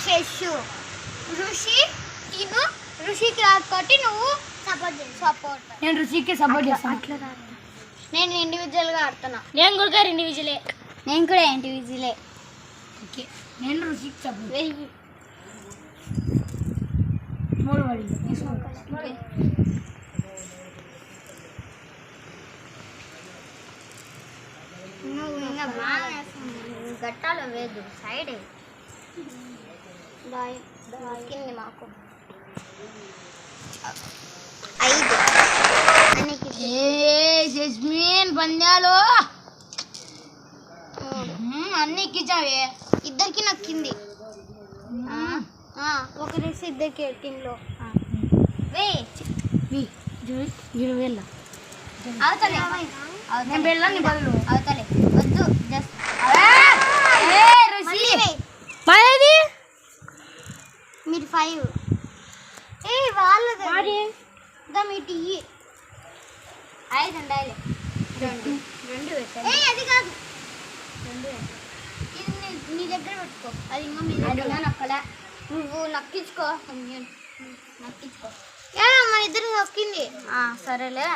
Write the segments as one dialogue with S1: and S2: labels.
S1: శశు ఋషి తిను ఋషికి రాదు కాబట్టి నువ్వు సపోర్ట్
S2: నేను ఋషికి సపోర్ట్ చేస్తాను.
S1: నేను ఇండివిజువల్గా ఆడుతున్నా.
S2: నేను కూడా ఇండివిజువలే.
S1: నేను కూడా ఇండివిజువలే.
S2: ఓకే నేను ఋషికి సపోర్ట్. మూడు పడింది.
S1: నువ్వు ఇంకా బాగా గట్టాలో వేదు సైడ్ కింది మాకు 5
S2: జస్మిన్ పంద్యాలు అన్ని ఎక్కించావే.
S1: ఇద్దరికి నక్కింది. ఒక రేసి ఇద్దరికి ఎట్టింగ్లో
S2: వెళ్ళ
S1: అవతలే
S2: నేను వెళ్ళాను బదులు
S1: అవతలే వద్దు జస్ట్
S2: మాది
S1: మీరు 5 వాళ్ళది మీ టీ 5 ఉండాలి. 2 పెట్టాలి. అది కాదు 2 ఇది నీ దగ్గర పెట్టుకో. అది ఇంకా మీ దగ్గర నక్కలే. నువ్వు నక్కించుకో. నక్కించుకో. మన ఇద్దరు నొక్కింది. సరేలే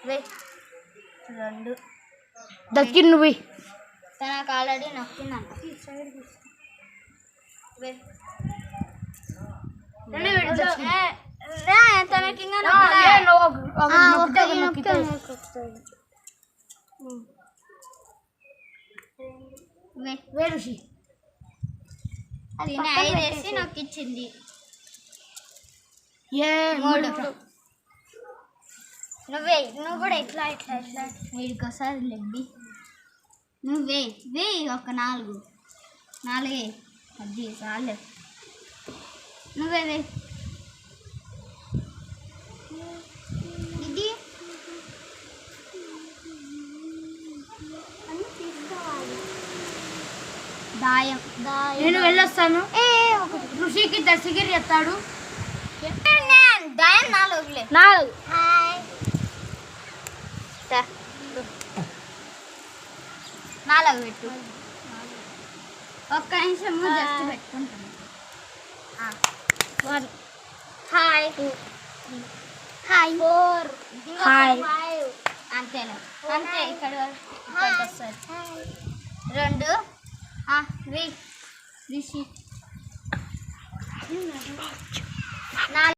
S1: 2
S2: దక్కింది నువ్వు.
S1: తనకు ఆల్రెడీ నొక్కిందంట. తనకి ఇంకా అది 5 వేసి నొక్కించింది. 3 నువ్వు కూడా ఇట్లా వీడికి ఒకసారి లెబ్బి నువ్వే ఒక 4 అది చాలే. నువ్వే ఇది దాయం.
S2: నేను వెళ్ళొస్తాను. ఋషికి దర్శగిరి చెప్తాడు.
S1: దాయం 4 4 పెట్టు. ఒక్క నిమిషం జస్ట్ పెట్టుకుంటాను. హాయ్ 4 అంతేలే. అంతే ఇక్కడ వస్తుంది. 2 రిషి 4